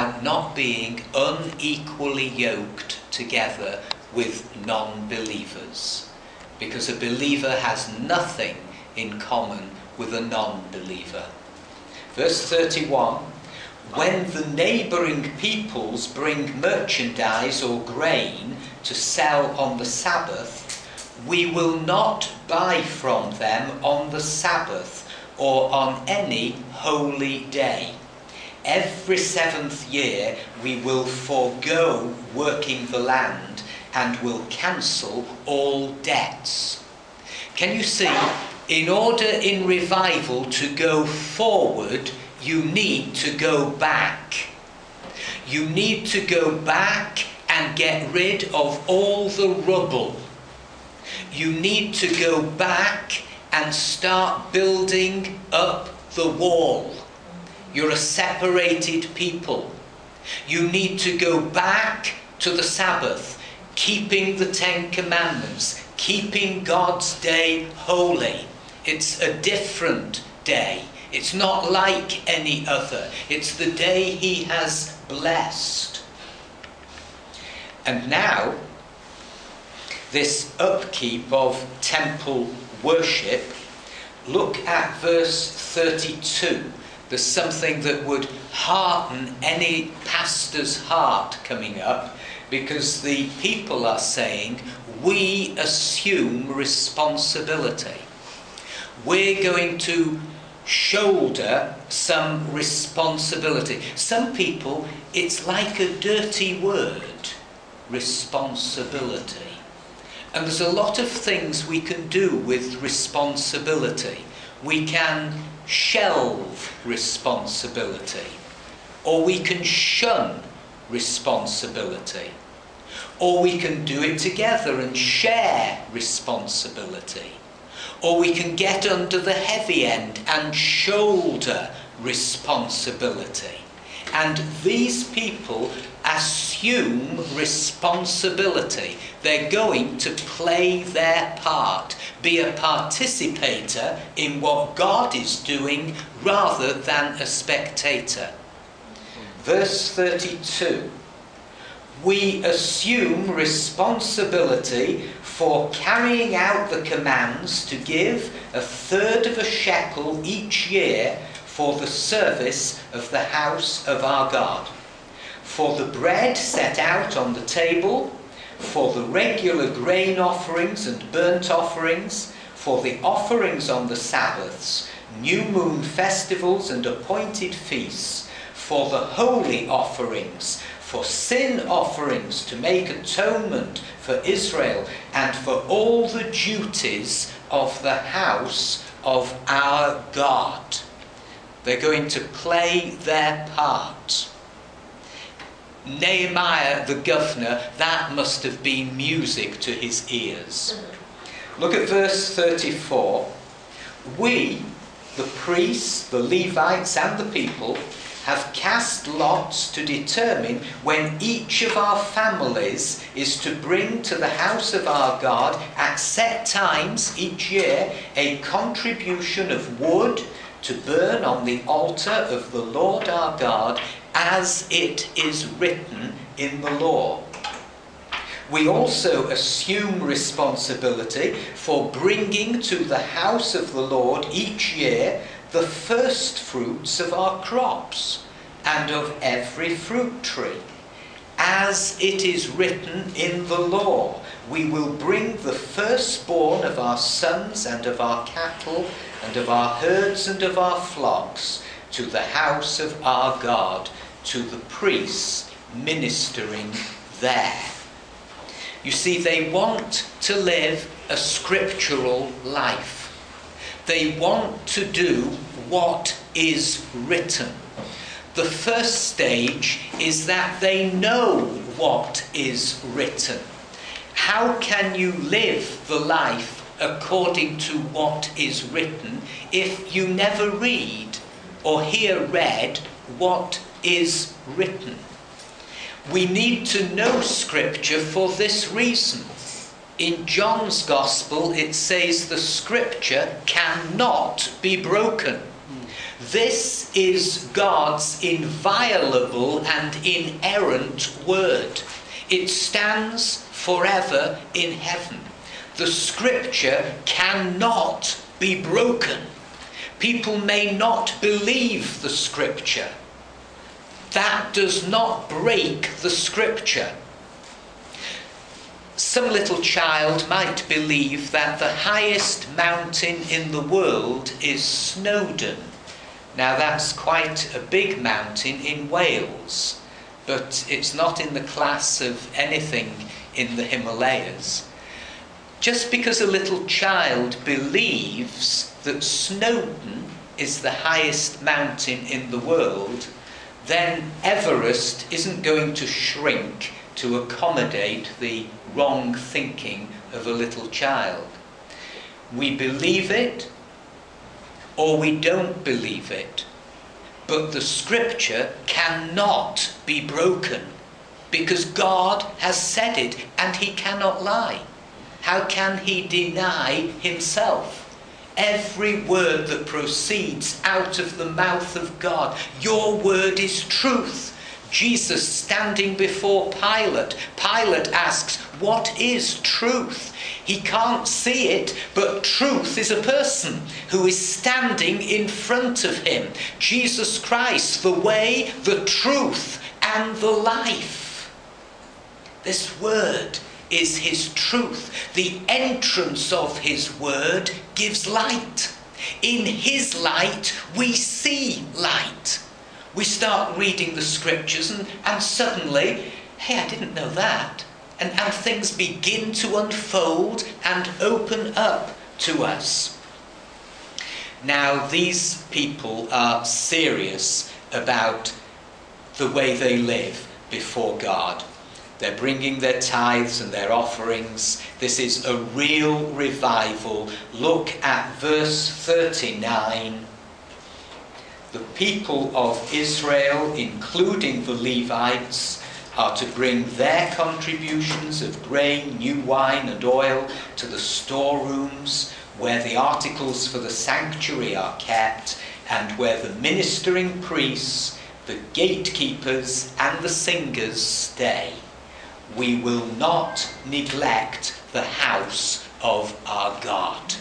about not being unequally yoked together with non-believers, because a believer has nothing in common with a non-believer. Verse 31, when the neighbouring peoples bring merchandise or grain to sell on the Sabbath, we will not buy from them on the Sabbath or on any holy day. Every 7th year we will forego working the land and will cancel all debts. Can you see, in order in revival to go forward, you need to go back. You need to go back and get rid of all the rubble. You need to go back and start building up the wall. You're a separated people. You need to go back to the Sabbath, keeping the 10 Commandments, keeping God's day holy. It's a different day. It's not like any other. It's the day He has blessed. And now, this upkeep of temple worship, look at verse 32. There's something that would hearten any pastor's heart coming up, because the people are saying, we assume responsibility. We're going to shoulder some responsibility. Some people, it's like a dirty word, responsibility. And there's a lot of things we can do with responsibility. We can shelve responsibility, or we can shun responsibility, or we can do it together and share responsibility, or we can get under the heavy end and shoulder responsibility. And these people assume responsibility. They're going to play their part, be a participator in what God is doing rather than a spectator. Verse 32. We assume responsibility for carrying out the commands to give 1/3 of a shekel each year for the service of the house of our God, for the bread set out on the table, for the regular grain offerings and burnt offerings, for the offerings on the Sabbaths, new moon festivals and appointed feasts, for the holy offerings, for sin offerings to make atonement for Israel, and for all the duties of the house of our God. They're going to play their part. Nehemiah, the governor, that must have been music to his ears. Look at verse 34. We, the priests, the Levites, and the people, have cast lots to determine when each of our families is to bring to the house of our God at set times each year a contribution of wood to burn on the altar of the Lord our God, as it is written in the law. We also assume responsibility for bringing to the house of the Lord each year the first fruits of our crops and of every fruit tree. As it is written in the law, we will bring the firstborn of our sons and of our cattle and of our herds and of our flocks to the house of our God, to the priests ministering there. You see, they want to live a scriptural life. They want to do what is written. The first stage is that they know what is written. How can you live the life according to what is written if you never read or hear read what is written? We need to know Scripture for this reason. In John's Gospel it says the Scripture cannot be broken. This is God's inviolable and inerrant word. It stands forever in heaven. The scripture cannot be broken. People may not believe the scripture. That does not break the scripture. Some little child might believe that the highest mountain in the world is Snowdon. Now that's quite a big mountain in Wales, but it's not in the class of anything in the Himalayas. Just because a little child believes that Snowdon is the highest mountain in the world, then Everest isn't going to shrink to accommodate the wrong thinking of a little child. We believe it or we don't believe it, but the scripture cannot be broken because God has said it and he cannot lie. How can he deny himself? Every word that proceeds out of the mouth of God, your word is truth. Jesus standing before Pilate, Pilate asks, what is truth? He can't see it, but truth is a person who is standing in front of him. Jesus Christ, the way, the truth, and the life. This word is his truth. The entrance of his word gives light. In his light, we see light. We start reading the scriptures and suddenly, hey, I didn't know that. And things begin to unfold and open up to us. Now, these people are serious about the way they live before God. They're bringing their tithes and their offerings. This is a real revival. Look at verse 39. The people of Israel, including the Levites, are to bring their contributions of grain, new wine and oil to the storerooms where the articles for the sanctuary are kept and where the ministering priests, the gatekeepers and the singers stay. We will not neglect the house of our God.